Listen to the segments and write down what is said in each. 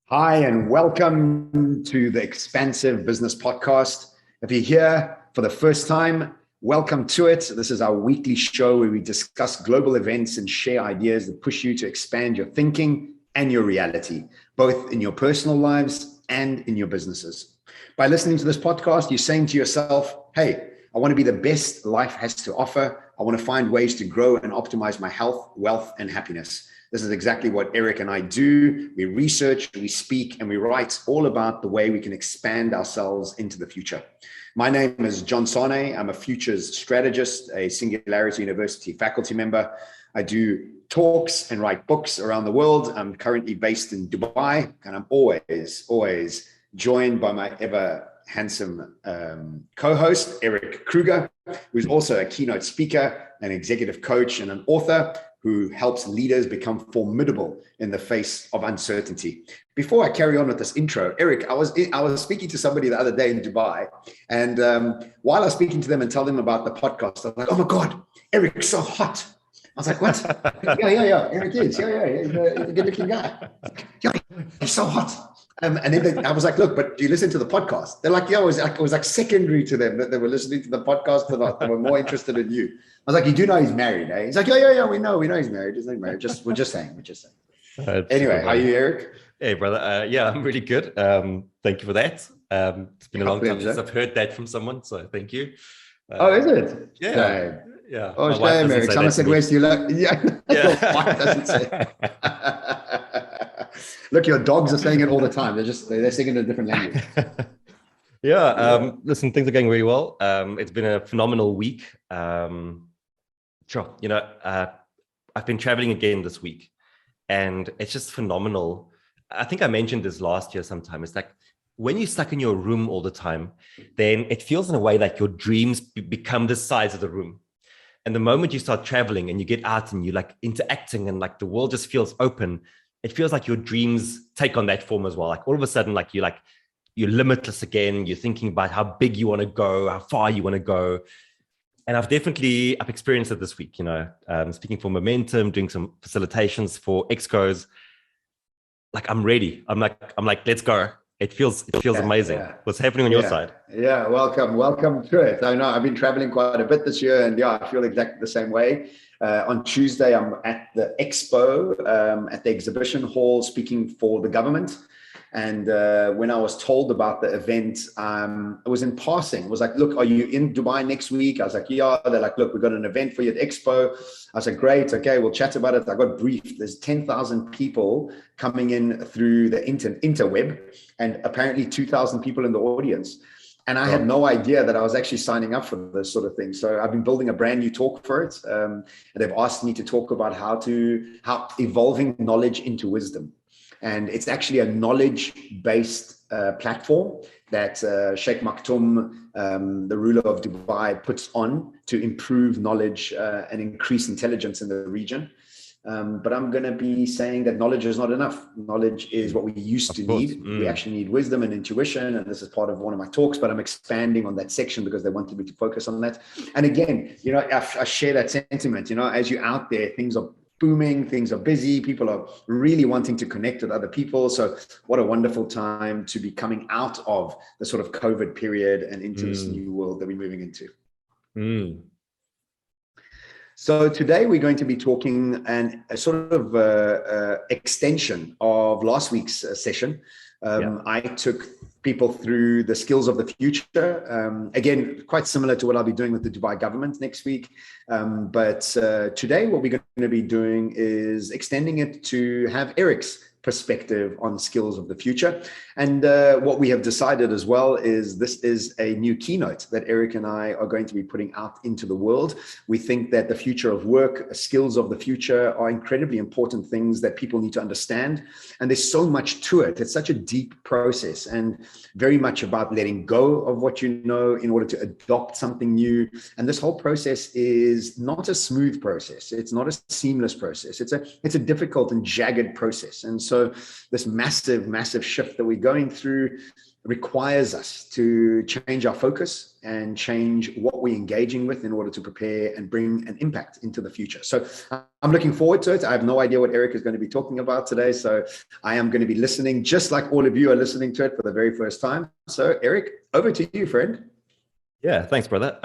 Hi, and welcome to the Expansive Business Podcast. If you're here for the first time, welcome to it. This is our weekly show where we discuss global events and share ideas that push you to expand your thinking and your reality, both in your personal lives and in your businesses. By listening to this podcast, you're saying to yourself, hey, I want to be the best life has to offer. I want to find ways to grow and optimize my health, wealth, and happiness. This is exactly what Erik and I do. We research, we speak, and we write all about the way we can expand ourselves into the future. My name is Sanei. I'm a futures strategist, a Singularity University faculty member. I do talks and write books around the world. I'm currently based in Dubai, and I'm always joined by my ever handsome co-host, Erik Kruger, who's also a keynote speaker, an executive coach, and an author who helps leaders become formidable in the face of uncertainty. Before I carry on with this intro, Erik, I was speaking to somebody the other day in Dubai, and while I was speaking to them and telling them about the podcast, I was like, "Oh my God, Erik's so hot." I was like, "What?" Yeah. Erik is, he's a good-looking guy. Yeah, he's so hot. And then I was like, "Look, but do you listen to the podcast?" They're like, "Yeah." It was like secondary to them that they were listening to the podcast or not. They were more interested in you. I was like, "You do know he's married, eh?" He's like, "Yeah. We know he's married. He's not married. We're just saying." Anyway, how are you, Erik? Hey, brother. Yeah, I'm really good. Thank you for that. It's been a long time since I've heard that from someone, so thank you. Oh, is it? Yeah. Shame. Yeah. Oh, shame, Erik. Someone said, "Where's you look?" Yeah. Your wife doesn't say. Look, your dogs are saying it all the time. They're singing in a different language. Listen, things are going really well. It's been a phenomenal week. Sure. I've been traveling again this week, and it's just phenomenal. I think I mentioned this last year sometime. It's like when you're stuck in your room all the time, then it feels in a way like your dreams become the size of the room. And the moment you start traveling and you get out and you're like interacting and like the world just feels open, it feels like your dreams take on that form as well. Like all of a sudden, you're limitless again. You're thinking about how big you want to go, how far you want to go. And I've experienced it this week, speaking for Momentum, doing some facilitations for Excos. Like I'm ready. I'm like, let's go. It feels amazing. Yeah. What's happening on your side? Yeah, welcome to it. I know I've been traveling quite a bit this year, and I feel exactly the same way. On Tuesday, I'm at the expo at the exhibition hall speaking for the government. And when I was told about the event, it was in passing. It was like, "Look, are you in Dubai next week?" I was like, "Yeah." They're like, "Look, we've got an event for you at Expo." I was like, "Great. Okay, we'll chat about it." I got briefed. There's 10,000 people coming in through the interweb, and apparently 2,000 people in the audience. And I had no idea that I was actually signing up for this sort of thing. So I've been building a brand new talk for it. And they've asked me to talk about how evolving knowledge into wisdom. And it's actually a knowledge-based platform that Sheikh Maktoum, the ruler of Dubai, puts on to improve knowledge and increase intelligence in the region. But I'm going to be saying that knowledge is not enough. Knowledge is what we used to need. We actually need wisdom and intuition. And this is part of one of my talks, but I'm expanding on that section because they wanted me to focus on that. And again, I share that sentiment, as you're out there, things are booming, things are busy, people are really wanting to connect with other people. So what a wonderful time to be coming out of the sort of COVID period and into this new world that we're moving into. So today we're going to be talking a sort of extension of last week's session. I took people through the skills of the future. Again, quite similar to what I'll be doing with the Dubai government next week. But today what we're going to be doing is extending it to have Erik's perspective on skills of the future. And what we have decided as well is this is a new keynote that Erik and I are going to be putting out into the world. We think that the future of work, skills of the future are incredibly important things that people need to understand. And there's so much to it. It's such a deep process and very much about letting go of what you know in order to adopt something new. And this whole process is not a smooth process. It's not a seamless process. It's a difficult and jagged process. And so so this massive shift that we're going through requires us to change our focus and change what we're engaging with in order to prepare and bring an impact into the future. So I'm looking forward to it. I have no idea what Erik is going to be talking about today. So I am going to be listening just like all of you are listening to it for the very first time. So Erik, over to you, friend. Yeah, thanks, brother.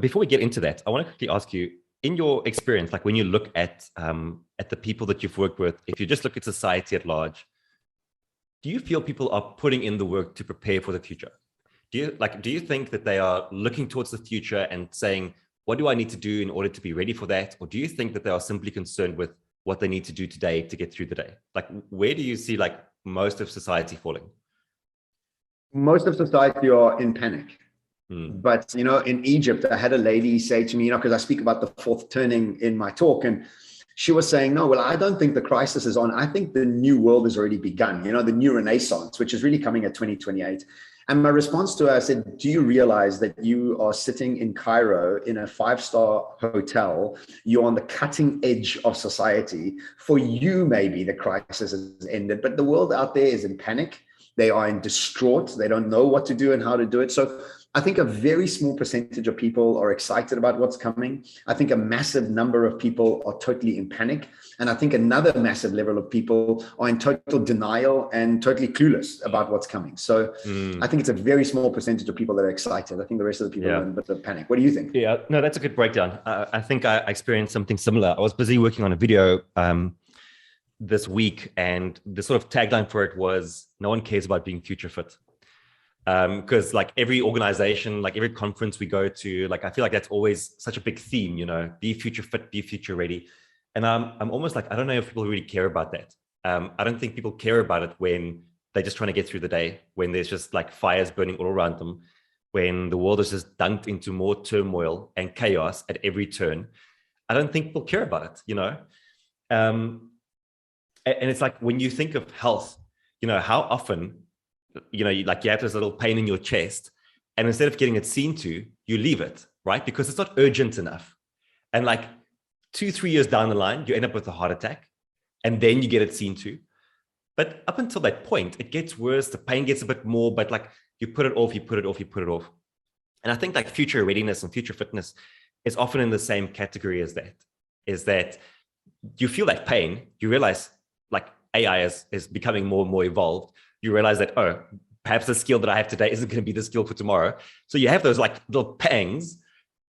Before we get into that, I want to quickly ask you, in your experience, like when you look at the people that you've worked with, if you just look at society at large, do you feel people are putting in the work to prepare for the future? Do you think that they are looking towards the future and saying, what do I need to do in order to be ready for that? Or do you think that they are simply concerned with what they need to do today to get through the day? Like, where do you see like most of society falling? Most of society are in panic. But, in Egypt, I had a lady say to me, because I speak about the fourth turning in my talk, and she was saying, no, well, I don't think the crisis is on. I think the new world has already begun, the new renaissance, which is really coming at 2028. And my response to her, I said, do you realize that you are sitting in Cairo in a 5-star hotel? You're on the cutting edge of society. For you, maybe the crisis has ended, but the world out there is in panic. They are in distraught. They don't know what to do and how to do it. So I think a very small percentage of people are excited about what's coming. I think a massive number of people are totally in panic. And I think another massive level of people are in total denial and totally clueless about what's coming. So I think it's a very small percentage of people that are excited. I think the rest of the people are in a bit of panic. What do you think? Yeah, no, that's a good breakdown. I think I experienced something similar. I was busy working on a video this week, and the sort of tagline for it was, no one cares about being future fit. Because like every organization, like every conference we go to, like I feel like that's always such a big theme, be future fit, be future ready. And I'm almost like, I don't know if people really care about that. I don't think people care about it when they're just trying to get through the day, when there's just like fires burning all around them, when the world is just dunked into more turmoil and chaos at every turn. I don't think people care about it, and it's like when you think of health, how often you have this little pain in your chest, and instead of getting it seen to, you leave it, right? Because it's not urgent enough. And like 2-3 years down the line, you end up with a heart attack, and then you get it seen to. But up until that point, it gets worse. The pain gets a bit more, but like you put it off. And I think like future readiness and future fitness is often in the same category as that, is that you feel that pain, you realize like AI is becoming more and more evolved. You realize that, perhaps the skill that I have today isn't going to be the skill for tomorrow. So you have those like little pangs,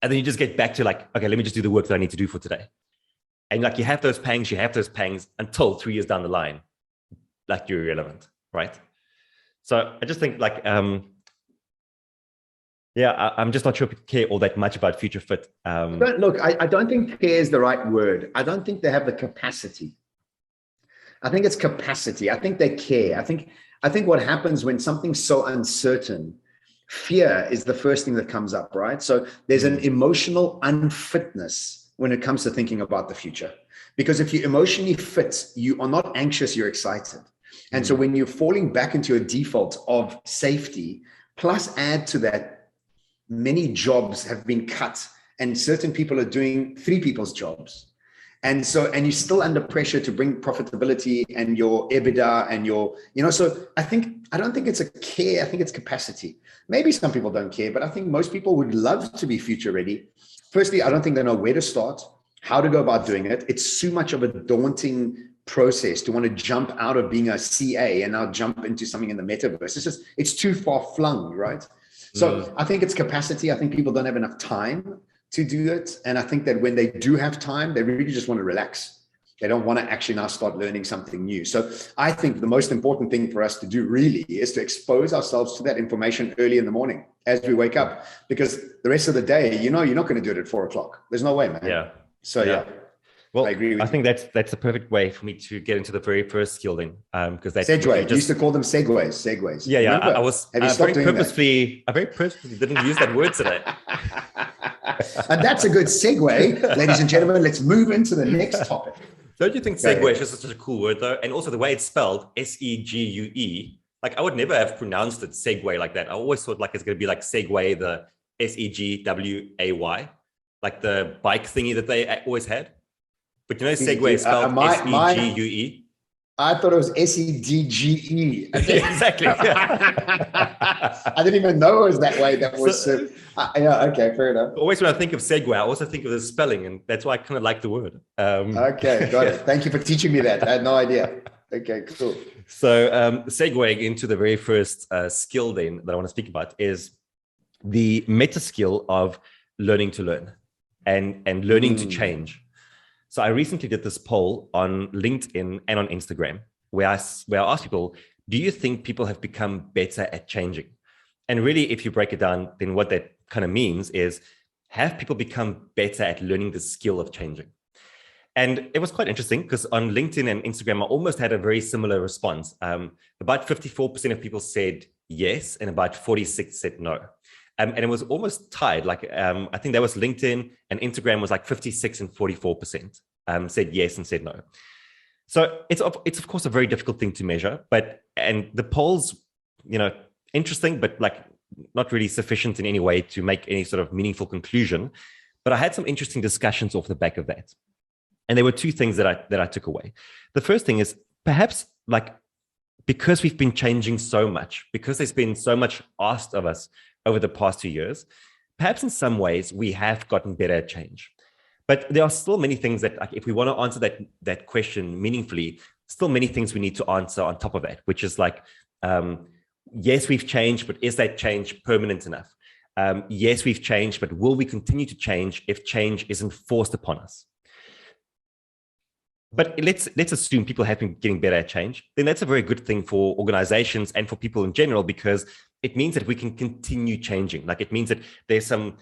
and then you just get back to like, okay, let me just do the work that I need to do for today. And like you have those pangs until 3 years down the line, like you're irrelevant, right? So I just think like, I'm just not sure people care all that much about future fit. Look, I don't think care is the right word. I don't think they have the capacity. I think it's capacity. I think they care. I think what happens when something's so uncertain, fear is the first thing that comes up, right? So there's an emotional unfitness when it comes to thinking about the future. Because if you're emotionally fit, you are not anxious, you're excited. And so when you're falling back into a default of safety, plus add to that, many jobs have been cut and certain people are doing 3 people's jobs. And you're still under pressure to bring profitability and your EBITDA and so I don't think it's a care. I think it's capacity. Maybe some people don't care, but I think most people would love to be future ready. Firstly, I don't think they know where to start, how to go about doing it. It's too much of a daunting process to want to jump out of being a CA and now jump into something in the metaverse. It's too far flung, right? So I think it's capacity. I think people don't have enough time to do it. And I think that when they do have time, they really just want to relax. They don't want to actually now start learning something new. So I think the most important thing for us to do really is to expose ourselves to that information early in the morning as we wake up, because the rest of the day, you're not going to do it at 4:00. There's no way, man. Yeah. So yeah. Well, I agree with you. think that's the perfect way for me to get into the very first skill then, because that's Segway. You used to call them segways. Yeah, yeah. Remember? I was Have you stopped very doing purposefully. I very purposefully didn't use that word today. And that's a good segue, ladies and gentlemen. Let's move into the next topic. Don't you think segue is just such a cool word though? And also the way it's spelled, SEGUE. Like I would never have pronounced it segue like that. I always thought like it's going to be like Segway, the SEGWAY, like the bike thingy that they always had. But Segway is spelled SEGUE. I thought it was SEDGE. Exactly. I didn't even know it was that way. That was yeah. Okay, fair enough. Always when I think of segue, I also think of the spelling, and that's why I kind of like the word. Okay, got it. Thank you for teaching me that. I had no idea. Okay, cool. So segueing into the very first skill then that I want to speak about is the meta skill of learning to learn and learning to change. So I recently did this poll on LinkedIn and on Instagram where I asked people, do you think people have become better at changing? And really, if you break it down, then what that kind of means is, have people become better at learning the skill of changing? And it was quite interesting because on LinkedIn and Instagram, I almost had a very similar response. About 54% of people said yes, and about 46 said no. And it was almost tied. Like I think that was LinkedIn, and Instagram was like 56 and 44% said yes and said no. So it's of course a very difficult thing to measure, and the polls, interesting, but like not really sufficient in any way to make any sort of meaningful conclusion. But I had some interesting discussions off the back of that. And there were two things that I took away. The first thing is perhaps like because we've been changing so much, because there's been so much asked of us over the past 2 years, perhaps in some ways we have gotten better at change. But there are still many things that, like, if we want to answer that question meaningfully, still many things we need to answer on top of that, which is like, yes, we've changed, but is that change permanent enough? Yes, we've changed, but will we continue to change if change isn't forced upon us? But let's assume people have been getting better at change. Then that's a very good thing for organizations and for people in general, because it means that we can continue changing. Like it means that there's some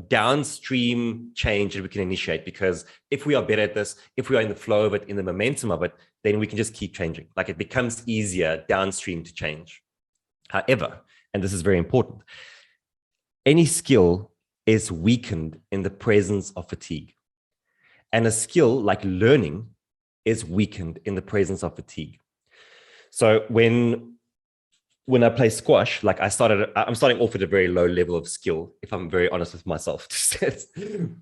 downstream change that we can initiate, because if we are better at this, if we are in the flow of it, in the momentum of it, then we can just keep changing. Like it becomes easier downstream to change. However, and this is very important, any skill is weakened in the presence of fatigue. And a skill like learning is weakened in the presence of fatigue. So when I play squash, like I'm starting off at a very low level of skill, if I'm very honest with myself.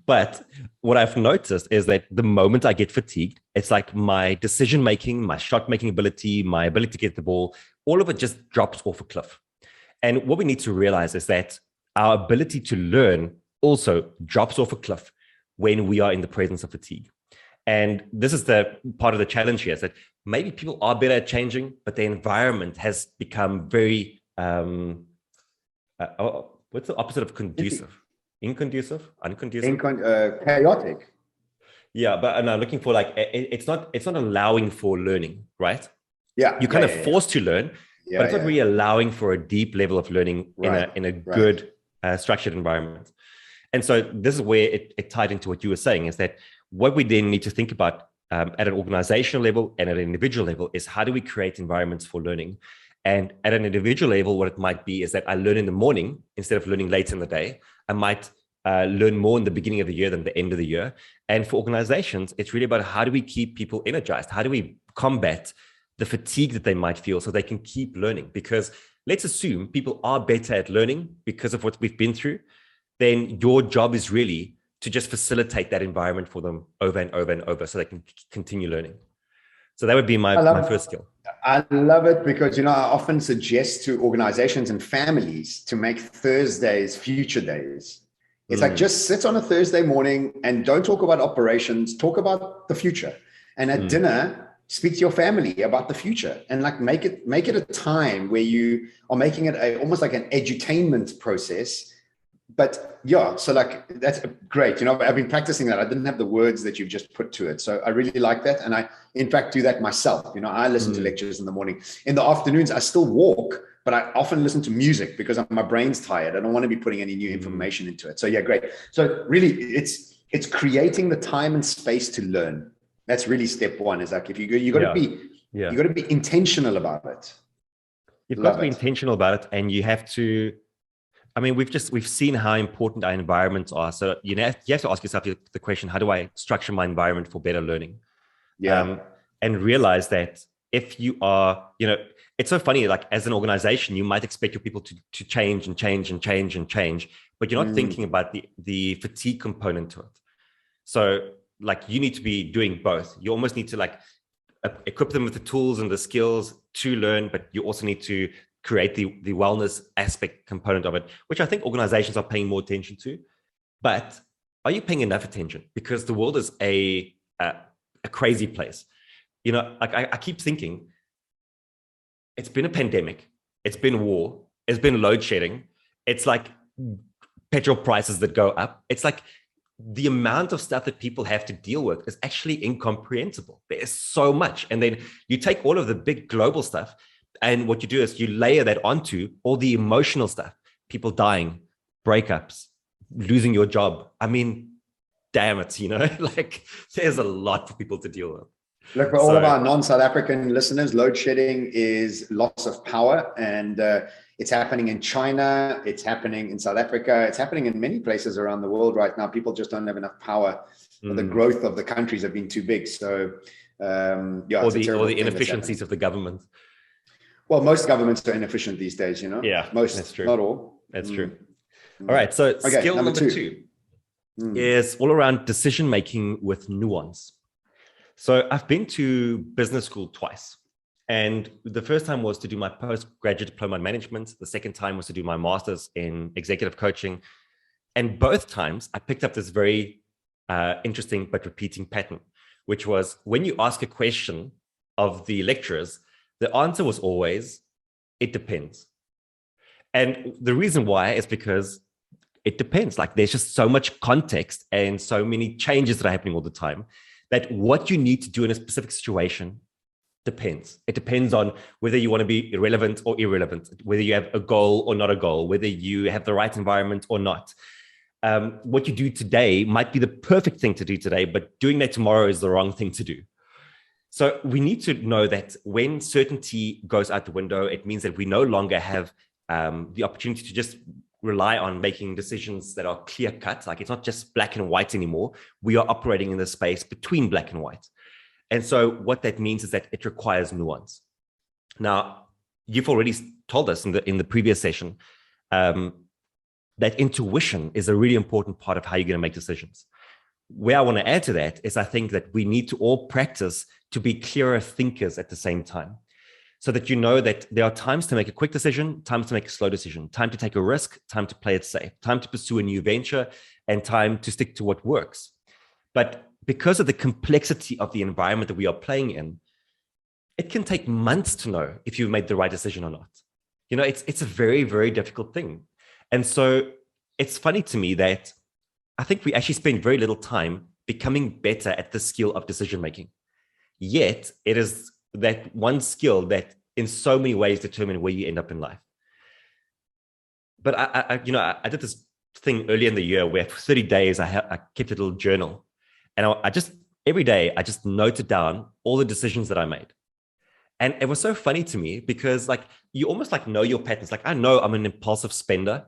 But what I've noticed is that the moment I get fatigued, it's like my decision-making, my shot-making ability, my ability to get the ball, all of it just drops off a cliff. And what we need to realize is that our ability to learn also drops off a cliff when we are in the presence of fatigue. And this is the part of the challenge here, is that maybe people are better at changing, but the environment has become very, what's the opposite of conducive? Inconducive? Unconducive? Chaotic. Yeah, but I'm looking for like, it's not allowing for learning, right? Yeah. You're kind of forced to learn, but it's not really allowing for a deep level of learning in a good structured environment. And so this is where it tied into what you were saying, is that what we then need to think about at an organizational level and at an individual level is, how do we create environments for learning? And at an individual level, what it might be is that I learn in the morning instead of learning late in the day. I might learn more in the beginning of the year than the end of the year. And for organizations, it's really about, how do we keep people energized? How do we combat the fatigue that they might feel so they can keep learning? Because let's assume people are better at learning because of what we've been through. Then your job is really to just facilitate that environment for them over and over and over so they can continue learning. So that would be my first skill. I love it because, I often suggest to organizations and families to make Thursdays future days. It's like, just sit on a Thursday morning and don't talk about operations, talk about the future. And at dinner, speak to your family about the future, and like make it a time where you are making it almost like an edutainment process. But yeah, so like, that's great. I've been practicing that. I didn't have the words that you've just put to it. So I really like that. And I, in fact, do that myself. I listen to lectures in the morning. In the afternoons, I still walk, but I often listen to music because my brain's tired. I don't want to be putting any new information into it. So yeah, great. So really, it's creating the time and space to learn. That's really step one, is like, if you got to be intentional about it. You've got to be intentional about it, and you have to, we've seen how important our environments are. So you have to ask yourself the question, how do I structure my environment for better learning? Yeah. And realize that if you are, it's so funny, like as an organization, you might expect your people to change and change and change and change, but you're not thinking about the fatigue component to it. So like, you need to be doing both. You almost need to like equip them with the tools and the skills to learn, but you also need to create the wellness aspect component of it, which I think organizations are paying more attention to. But are you paying enough attention? Because the world is a crazy place. You know, like I keep thinking, it's been a pandemic, it's been war, it's been load shedding, it's like petrol prices that go up. It's like the amount of stuff that people have to deal with is actually incomprehensible. There's so much. And then you take all of the big global stuff, and what you do is you layer that onto all the emotional stuff, people dying, breakups, losing your job. I mean, damn it, you know, like there's a lot for people to deal with. Look, for all of our non-South African listeners, load shedding is loss of power, and it's happening in China, it's happening in South Africa, it's happening in many places around the world right now. People just don't have enough power. The growth of the countries have been too big. So, yeah, or the inefficiencies of the government. Well, most governments are inefficient these days, you know. Yeah, most, that's true. Not all. That's true. All right. So okay, skill number two is all around decision making with nuance. So I've been to business school twice. And the first time was to do my postgraduate diploma in management. The second time was to do my master's in executive coaching. And both times I picked up this very interesting but repeating pattern, which was when you ask a question of the lecturers, the answer was always, it depends. And the reason why is because it depends. Like there's just so much context and so many changes that are happening all the time that what you need to do in a specific situation depends. It depends on whether you want to be irrelevant or irrelevant, whether you have a goal or not a goal, whether you have the right environment or not. What you do today might be the perfect thing to do today, but doing that tomorrow is the wrong thing to do. So we need to know that when certainty goes out the window, it means that we no longer have the opportunity to just rely on making decisions that are clear cut. Like it's not just black and white anymore. We are operating in the space between black and white. And so what that means is that it requires nuance. Now, you've already told us in the previous session that intuition is a really important part of how you're going to make decisions. Where I want to add to that is I think that we need to all practice to be clearer thinkers at the same time, so that you know that there are times to make a quick decision, times to make a slow decision, time to take a risk, time to play it safe, time to pursue a new venture, and time to stick to what works. But because of the complexity of the environment that we are playing in, it can take months to know if you've made the right decision or not. You know, it's a very, very difficult thing. And so it's funny to me that I think we actually spend very little time becoming better at the skill of decision-making. Yet it is that one skill that in so many ways determine where you end up in life. But I did this thing earlier in the year where for 30 days I kept a little journal, and I just every day I just noted down all the decisions that I made. And it was so funny to me because like you almost like know your patterns. Like I know I'm an impulsive spender,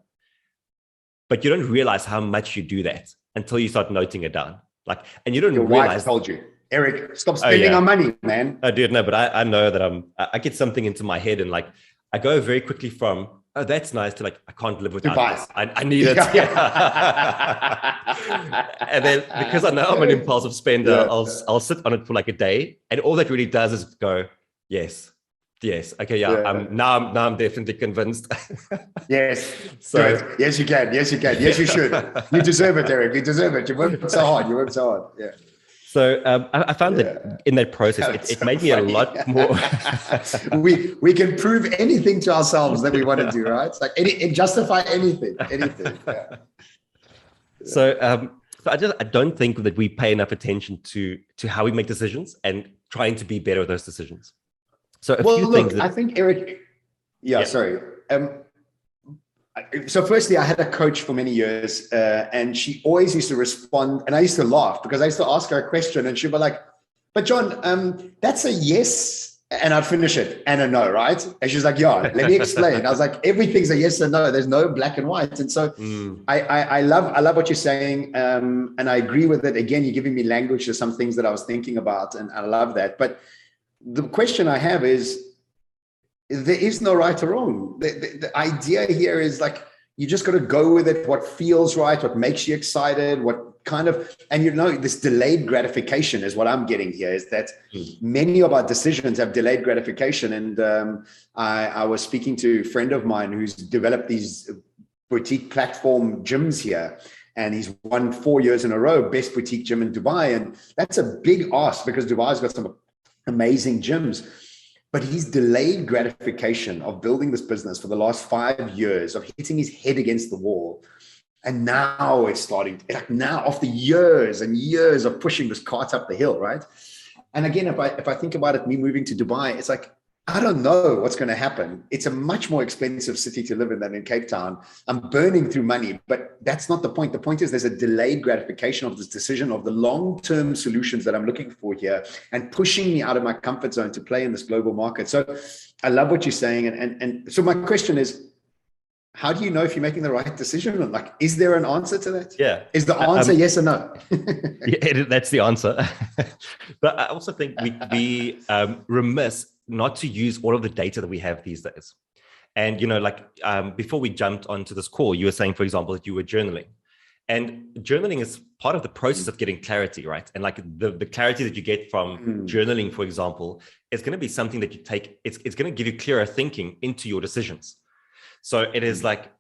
but you don't realize how much you do that until you start noting it down. Like, and you don't Your realize. Wife told you, Erik, stop spending our money, man. I did, no, but I know that I get something into my head and like I go very quickly from, oh, that's nice, to like, I can't live without this. I need it. And then because I know I'm an impulsive spender, I'll sit on it for like a day, and all that really does is go, yes, okay, now I'm definitely convinced. Yes. So good. Yes, you can. Yes, you should. You deserve it, Erik. You deserve it. You worked so hard. Yeah. So I found that in that process, it made me a lot more. we can prove anything to ourselves that we want to do, right? It's like justify anything. Yeah. So I don't think that we pay enough attention to how we make decisions and trying to be better at those decisions. So I think Erik. Sorry. So firstly, I had a coach for many years, and she always used to respond, and I used to laugh because I used to ask her a question, and she'd be like, "But John, that's a yes," and I'd finish it and a no, right? And she's like, "Yeah, let me explain." I was like, "Everything's a yes and no. There's no black and white." And so I love what you're saying, and I agree with it. Again, you're giving me language to some things that I was thinking about, and I love that. But the question I have is, there is no right or wrong. The idea here is like, you just got to go with it. What feels right, what makes you excited, what kind of, and this delayed gratification is what I'm getting here, is that many of our decisions have delayed gratification. And I was speaking to a friend of mine who's developed these boutique platform gyms here, and he's won 4 years in a row, best boutique gym in Dubai. And that's a big ask because Dubai's got some amazing gyms. But he's delayed gratification of building this business for the last 5 years, of hitting his head against the wall. And now it's starting, like now after years and years of pushing this cart up the hill, right? And again, if I think about it, me moving to Dubai, it's like, I don't know what's going to happen. It's a much more expensive city to live in than in Cape Town. I'm burning through money, but that's not the point. The point is there's a delayed gratification of this decision of the long-term solutions that I'm looking for here and pushing me out of my comfort zone to play in this global market. So I love what you're saying. And so my question is, how do you know if you're making the right decision? And like, is there an answer to that? Yeah. Is the answer yes or no? Yeah, that's the answer. But I also think we'd be remiss not to use all of the data that we have these days. And, before we jumped onto this call, you were saying, for example, that you were journaling. And journaling is part of the process of getting clarity, right? And like the clarity that you get from journaling, for example, is going to be something that you take, it's going to give you clearer thinking into your decisions. So it is like,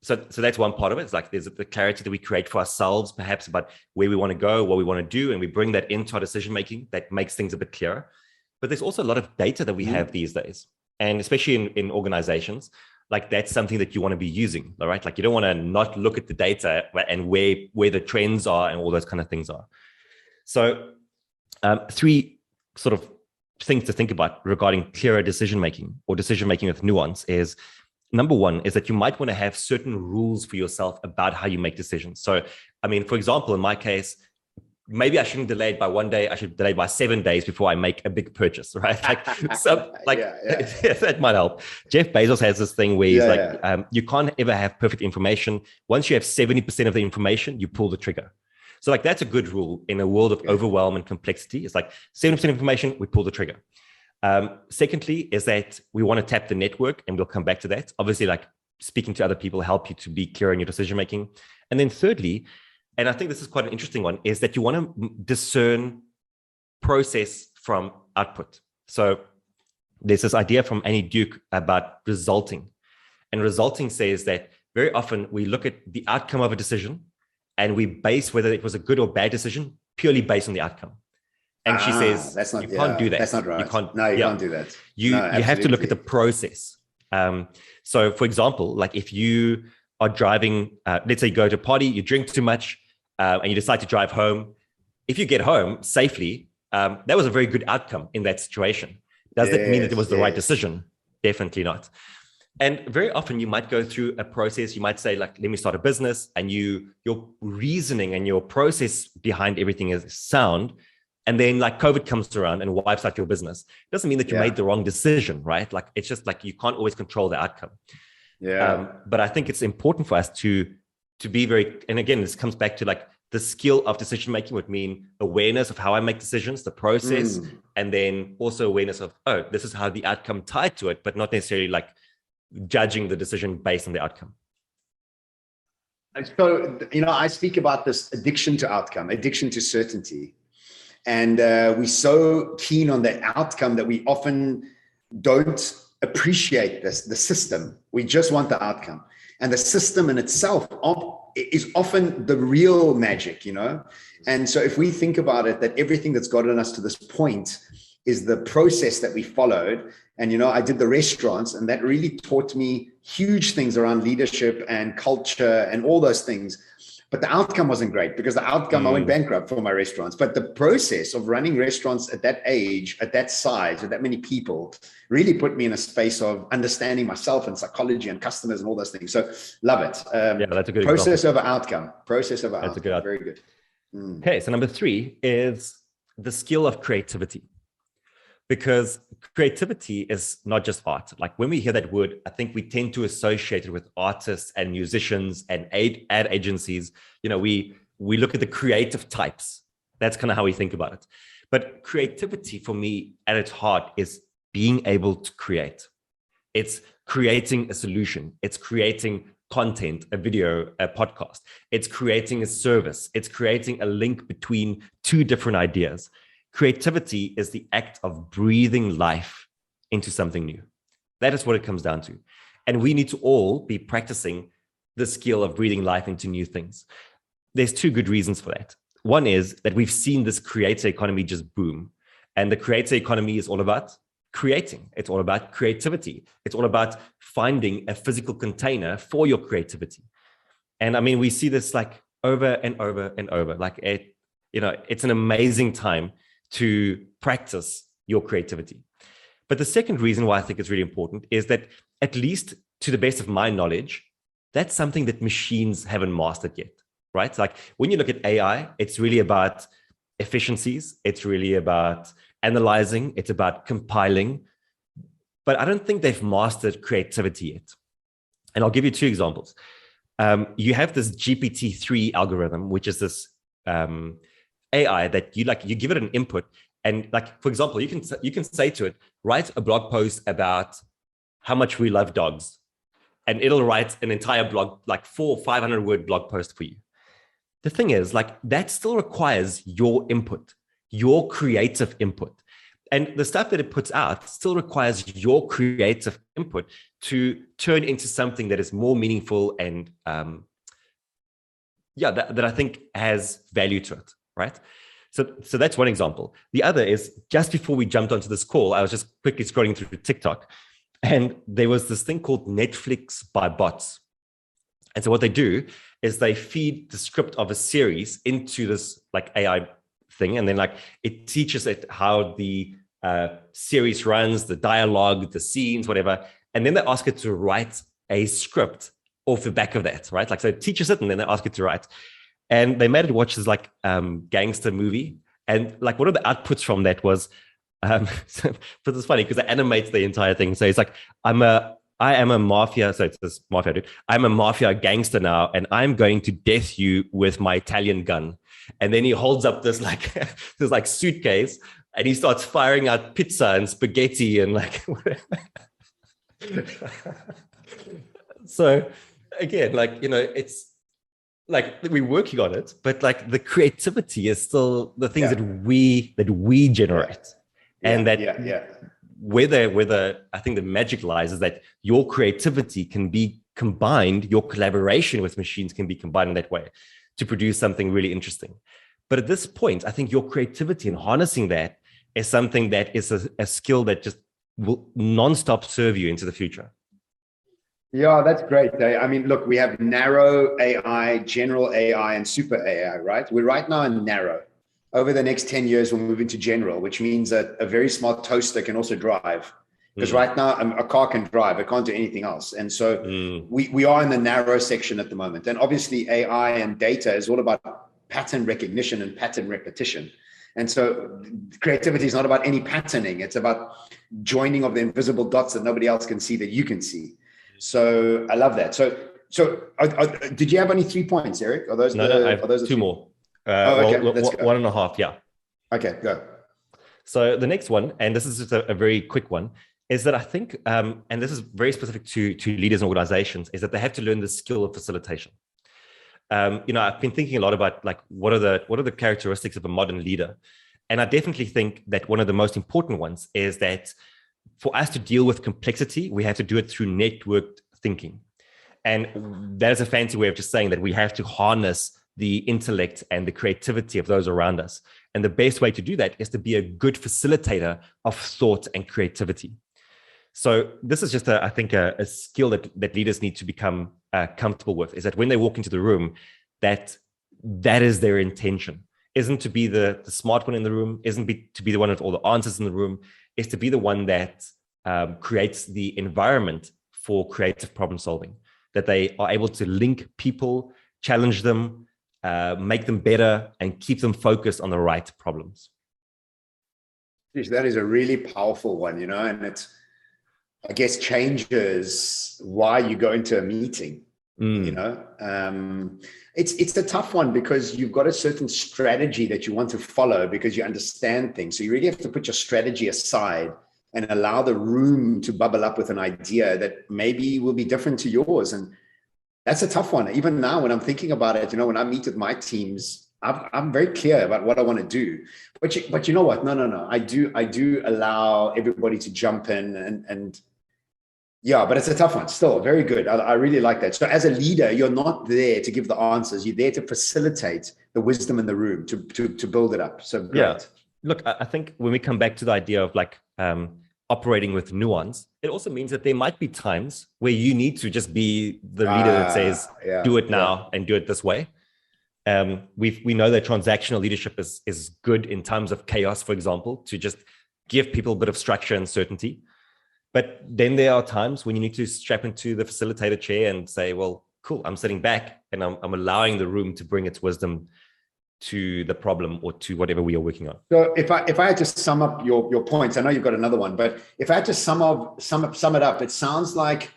so that's one part of it. It's like there's the clarity that we create for ourselves, perhaps about where we want to go, what we want to do, and we bring that into our decision making. That makes things a bit clearer. But there's also a lot of data that we have these days, and especially in organizations, like that's something that you want to be using, all right? Like you don't want to not look at the data and where the trends are and all those kind of things are. So 3 sort of things to think about regarding clearer decision making or decision making with nuance is, number 1 is that you might want to have certain rules for yourself about how you make decisions. So, I mean, for example, in my case, maybe I shouldn't delay it by 1 day. I should delay it by 7 days before I make a big purchase, right? That might help. Jeff Bezos has this thing where he's you can't ever have perfect information. Once you have 70% of the information, you pull the trigger. So like, that's a good rule in a world of overwhelm and complexity. It's like 70% information, we pull the trigger. Secondly, is that we want to tap the network, and we'll come back to that. Obviously, like speaking to other people help you to be clear in your decision making. And then thirdly, and I think this is quite an interesting one, is that you want to discern process from output. So there's this idea from Annie Duke about resulting. And resulting says that very often we look at the outcome of a decision and we base whether it was a good or bad decision purely based on the outcome. And she says, that's not, you can't do that. That's not right. You can't, you can't do that. You have to look at the process. So for example, like if you are driving, let's say you go to a party, you drink too much, and you decide to drive home. If you get home safely, that was a very good outcome in that situation. Does that mean that it was the right decision? Definitely not. And very often you might go through a process. You might say, like, let me start a business, and your reasoning and your process behind everything is sound. And then like COVID comes around and wipes out your business. It doesn't mean that you made the wrong decision, right? Like, it's just like, you can't always control the outcome. But I think it's important for us to be very, and again, this comes back to like the skill of decision making would mean awareness of how I make decisions, the process, and then also awareness of, oh, this is how the outcome tied to it, but not necessarily like judging the decision based on the outcome. So, I speak about this addiction to outcome, addiction to certainty. And we're so keen on the outcome that we often don't appreciate the system. We just want the outcome. And the system in itself is often the real magic, And so if we think about it, that everything that's gotten us to this point is the process that we followed. And, I did the restaurants, and that really taught me huge things around leadership and culture and all those things. But the outcome wasn't great, because the outcome, I went bankrupt for my restaurants. But the process of running restaurants at that age, at that size, with that many people, really put me in a space of understanding myself and psychology and customers and all those things. So love it. That's a good process example. over outcome. Process over That's outcome. A good Very good. Okay, so number 3 is the skill of creativity. Because creativity is not just art. Like when we hear that word, I think we tend to associate it with artists and musicians and ad agencies. We look at the creative types. That's kind of how we think about it. But creativity for me at its heart is being able to create. It's creating a solution. It's creating content, a video, a podcast. It's creating a service. It's creating a link between two different ideas. Creativity is the act of breathing life into something new. That is what it comes down to. And we need to all be practicing the skill of breathing life into new things. There's two good reasons for that. One is that we've seen this creator economy just boom. And the creator economy is all about creating. It's all about creativity. It's all about finding a physical container for your creativity. And I mean, we see this like over and over and over. Like it's an amazing time to practice your creativity. But the second reason why I think it's really important is that, at least to the best of my knowledge, that's something that machines haven't mastered yet, right? Like when you look at AI, it's really about efficiencies. It's really about analyzing. It's about compiling. But I don't think they've mastered creativity yet. And I'll give you two examples. You have this GPT-3 algorithm, which is this AI that you give it an input. And like, for example, you can say to it, write a blog post about how much we love dogs. And it'll write an entire blog, like 400 or 500 word blog post for you. The thing is, like, that still requires your input, your creative input. And the stuff that it puts out still requires your creative input to turn into something that is more meaningful and that I think has value to it, right? So that's one example. The other is, just before we jumped onto this call, I was just quickly scrolling through TikTok, and there was this thing called Netflix by bots. And so what they do is they feed the script of a series into this like AI thing, and then like it teaches it how the series runs, the dialogue, the scenes, whatever, and then they ask it to write a script off the back of that, right? Like, so it teaches it, and then they ask it to write. And they made it watch this like gangster movie, and like one of the outputs from that was, but it's funny because it animates the entire thing. So it's like, I am a mafia. So it's this mafia dude. I'm a mafia gangster now, and I'm going to death you with my Italian gun. And then he holds up this like this like suitcase, and he starts firing out pizza and spaghetti and like whatever. So again, like, it's like we're working on it, but like the creativity is still the things that we generate. And whether I think the magic lies is that your creativity can be combined, your collaboration with machines can be combined in that way to produce something really interesting. But at this point, I think your creativity and harnessing that is something that is a skill that just will nonstop serve you into the future. Yeah, that's great. I mean, look, we have narrow AI, general AI, and super AI, right? We're right now in narrow. Over the next 10 years, we'll move into general, which means that a very smart toaster can also drive. Because right now, a car can drive, it can't do anything else. And so we are in the narrow section at the moment. And obviously, AI and data is all about pattern recognition and pattern repetition. And so creativity is not about any patterning. It's about joining of the invisible dots that nobody else can see that you can see. So I love that. So did you have only 3 points, Erik? Are those I have two more. Okay, let's go. 1.5, yeah. Okay, go. So the next one, and this is just a very quick one, is that I think, and this is very specific to leaders and organizations, is that they have to learn the skill of facilitation. I've been thinking a lot about like what are the characteristics of a modern leader, and I definitely think that one of the most important ones is that for us to deal with complexity, we have to do it through networked thinking, and that is a fancy way of just saying that we have to harness the intellect and the creativity of those around us. And the best way to do that is to be a good facilitator of thought and creativity. So this is just, I think, a skill that leaders need to become comfortable with, is that when they walk into the room, that is their intention. Isn't to be the smart one in the room, to be the one with all the answers in the room, is to be the one that creates the environment for creative problem solving, that they are able to link people, challenge them, make them better, and keep them focused on the right problems. That is a really powerful one, and it's, I guess, changes why you go into a meeting. It's a tough one because you've got a certain strategy that you want to follow because you understand things. So you really have to put your strategy aside and allow the room to bubble up with an idea that maybe will be different to yours. And That's a tough one. Even now, when I'm thinking about it, when I meet with my teams, I'm very clear about what I want to do. But you know what? No. I do allow everybody to jump in and yeah, but it's a tough one. Still, very good. I really like that. So as a leader, you're not there to give the answers. You're there to facilitate the wisdom in the room, to build it up. So great. Yeah. Look, I think when we come back to the idea of like operating with nuance, it also means that there might be times where you need to just be the leader that says, do it now and do it this way. We know that transactional leadership is good in times of chaos, for example, to just give people a bit of structure and certainty. But then there are times when you need to strap into the facilitator chair and say, well, cool, I'm sitting back and I'm allowing the room to bring its wisdom to the problem or to whatever we are working on. So if I had to sum up your points, I know you've got another one, but if I had to sum it up, it sounds like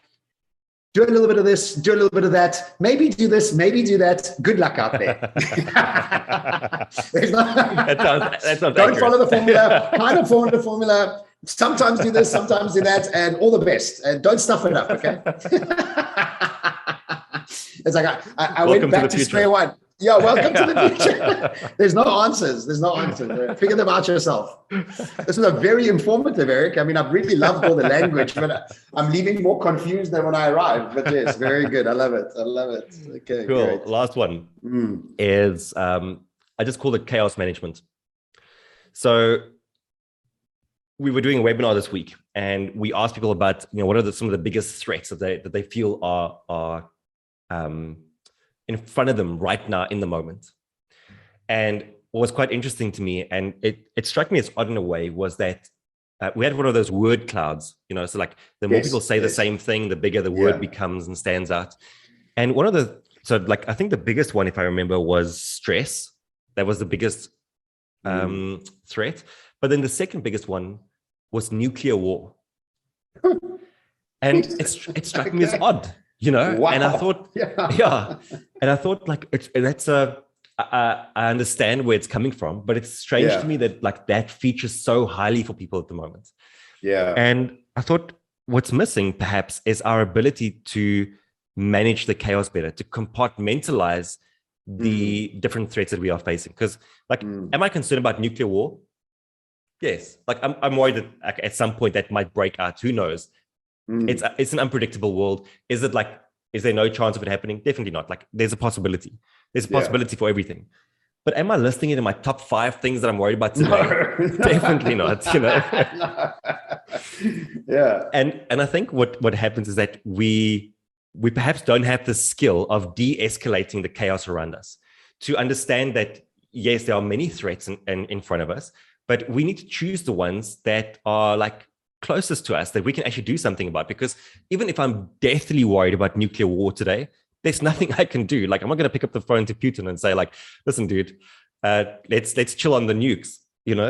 do a little bit of this, do a little bit of that, maybe do this, maybe do that. Good luck out there. that sounds don't follow the formula, kind of follow the formula. Sometimes do this, sometimes do that, and all the best. And don't stuff it up, okay? It's like I went back to square one. Yeah, welcome to the future. There's no answers. Figure them out yourself. This was a very informative, Erik. I mean, I've really loved all the language, but I'm leaving more confused than when I arrived. But yes, very good. I love it. Okay, cool. Great. Last one is I just call it chaos management. So we were doing a webinar this week, and we asked people about what are some of the biggest threats that they feel are in front of them right now in the moment. And what was quite interesting to me, and it struck me as odd in a way, was that we had one of those word clouds, so like the more people say the same thing, the bigger the word becomes and stands out. And I think the biggest one, if I remember, was stress. That was the biggest threat. But then the second biggest one was nuclear war. And it struck me as odd. Wow. And I thought, and I thought I understand where it's coming from, but it's strange to me that that features so highly for people at the moment. Yeah. And I thought what's missing perhaps is our ability to manage the chaos better, to compartmentalize the different threats that we are facing. Because am I concerned about nuclear war? Yes. I'm worried that at some point that might break out. Who knows? It's an unpredictable world. Is there no chance of it happening? Definitely not. There's a possibility. There's a possibility for everything. But am I listing it in my top 5 things that I'm worried about today? No. Definitely not. Yeah. And I think what happens is that we perhaps don't have the skill of de-escalating the chaos around us, to understand that yes, there are many threats in front of us, but we need to choose the ones that are closest to us that we can actually do something about. Because even if I'm deathly worried about nuclear war today, there's nothing I can do. I'm not going to pick up the phone to Putin and say listen, dude, let's chill on the nukes,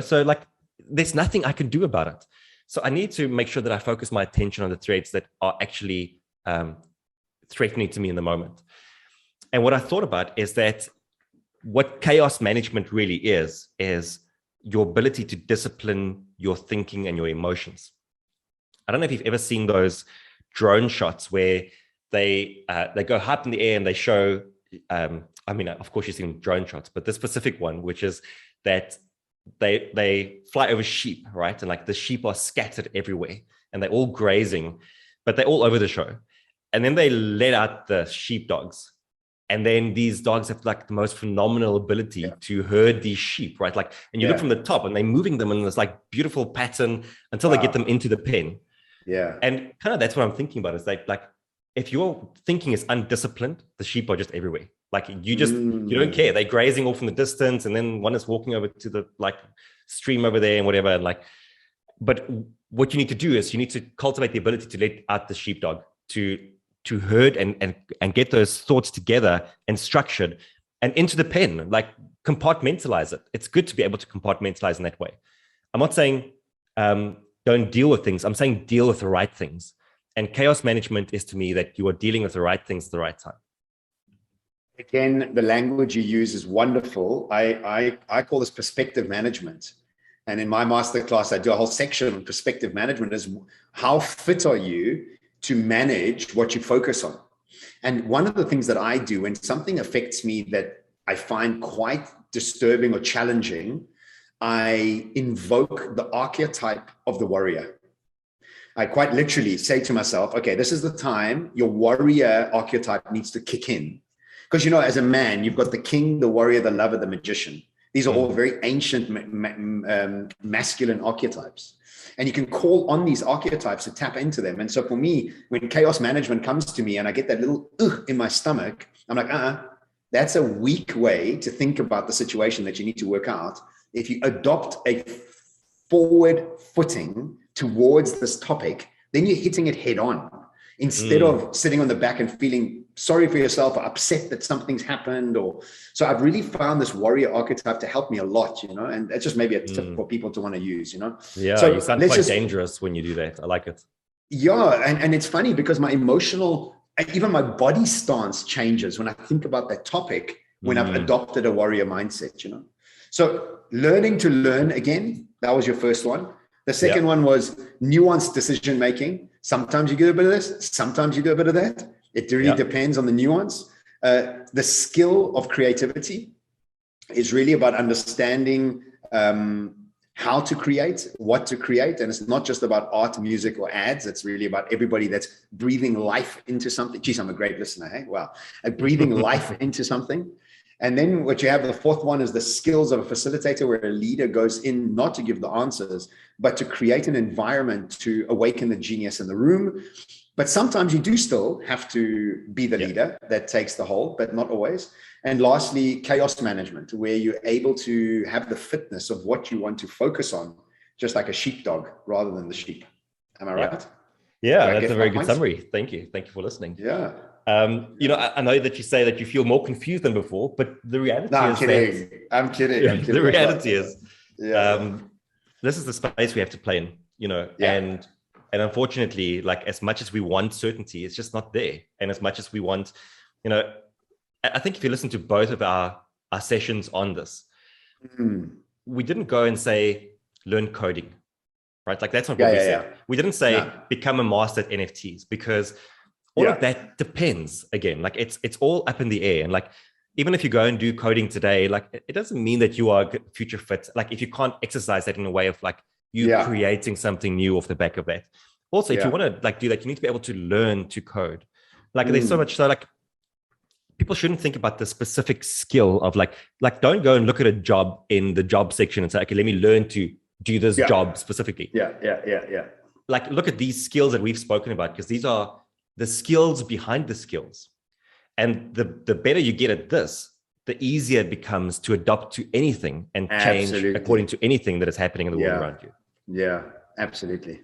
So there's nothing I can do about it. So I need to make sure that I focus my attention on the threats that are actually threatening to me in the moment. And what I thought about is that what chaos management really is your ability to discipline your thinking and your emotions. I don't know if you've ever seen those drone shots where they go high up in the air and they show, of course you've seen drone shots, but the specific one, which is that they fly over sheep, right? And the sheep are scattered everywhere and they're all grazing, but they're all over the show. And then they let out the sheepdogs. And then these dogs have the most phenomenal ability to herd these sheep, right? And you look from the top and they're moving them in this beautiful pattern until they get them into the pen. Yeah. And kind of that's what I'm thinking about. Is if your thinking is undisciplined, the sheep are just everywhere. You don't care. They're grazing off in the distance, and then one is walking over to the stream over there and whatever. And but what you need to do is you need to cultivate the ability to let out the sheepdog to herd and get those thoughts together and structured and into the pen, compartmentalize it. It's good to be able to compartmentalize in that way. I'm not saying don't deal with things. I'm saying deal with the right things. And chaos management is to me that you are dealing with the right things at the right time. Again, the language you use is wonderful. I call this perspective management. And in my masterclass, I do a whole section on perspective management. Is how fit are you to manage what you focus on? And one of the things that I do when something affects me that I find quite disturbing or challenging, I invoke the archetype of the warrior. I quite literally say to myself, okay, this is the time your warrior archetype needs to kick in. Because, as a man, you've got the king, the warrior, the lover, the magician. These are all very ancient masculine archetypes. And you can call on these archetypes to tap into them. And so for me, when chaos management comes to me and I get that little in my stomach, I'm like, that's a weak way to think about the situation that you need to work out. If you adopt a forward footing towards this topic, then you're hitting it head on instead of sitting on the back and feeling sorry for yourself or upset that something's happened. So I've really found this warrior archetype to help me a lot, and that's just maybe a tip for people to want to use, Yeah, so you sound quite dangerous when you do that. I like it. Yeah, and it's funny because my emotional, even my body stance changes when I think about that topic, when I've adopted a warrior mindset, So learning to learn again, that was your first one. The second one was nuanced decision making. Sometimes you do a bit of this, sometimes you do a bit of that. It really depends on the nuance. The skill of creativity is really about understanding how to create, what to create. And it's not just about art, music, or ads. It's really about everybody that's breathing life into something. Geez, I'm a great listener. Hey? Wow. Breathing life into something. And then what you have, the fourth one is the skills of a facilitator, where a leader goes in not to give the answers, but to create an environment to awaken the genius in the room. But sometimes you do still have to be the leader that takes the whole, but not always. And lastly, chaos management, where you're able to have the fitness of what you want to focus on, just like a sheepdog rather than the sheep. Am I right? Yeah, that's a very good summary. Thank you. Thank you for listening. Yeah. I know that you say that you feel more confused than before, but the reality is I'm kidding. The reality is, this is the space we have to play in, and unfortunately, like, as much as we want certainty, it's just not there. And as much as we want, I think if you listen to both of our sessions on this, we didn't go and say, learn coding, right? Like, that's not what we said. We didn't say, become a master at NFTs, because all of that depends. Again, like, it's all up in the air. And like, even if you go and do coding today, like, it doesn't mean that you are future fit. Like, if you can't exercise that in a way of like you creating something new off the back of that. Also, if you want to like do that, you need to be able to learn to code. Like, there's so much. So like, people shouldn't think about the specific skill of like don't go and look at a job in the job section and say, okay, let me learn to do this job specifically. Like, look at these skills that we've spoken about, because these are the skills behind the skills. And the better you get at this, the easier it becomes to adopt to anything and change according to anything that is happening in the world around you. Yeah, absolutely.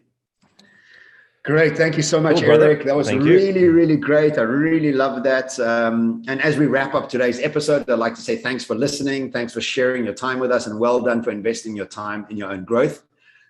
Great. Thank you so much, Erik. That was really great. I really love that. And as we wrap up today's episode, I'd like to say thanks for listening. Thanks for sharing your time with us, and well done for investing your time in your own growth.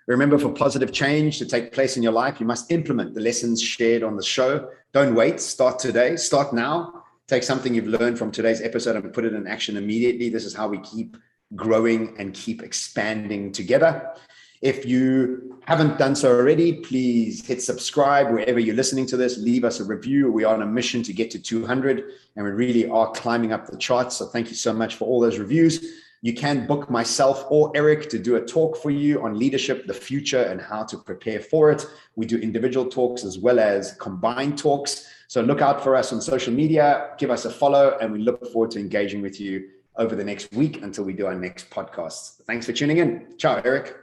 Remember, for positive change to take place in your life, you must implement the lessons shared on the show. Don't wait. Start today. Start now. Take something you've learned from today's episode and put it in action immediately. This is how we keep growing and keep expanding together. If you haven't done so already, please hit subscribe wherever you're listening to this. Leave us a review. We are on a mission to get to 200, and we really are climbing up the charts. So thank you so much for all those reviews. You can book myself or Erik to do a talk for you on leadership, the future, and how to prepare for it. We do individual talks as well as combined talks. So look out for us on social media, give us a follow, and we look forward to engaging with you over the next week until we do our next podcast. Thanks for tuning in. Ciao, Erik.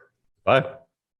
Bye.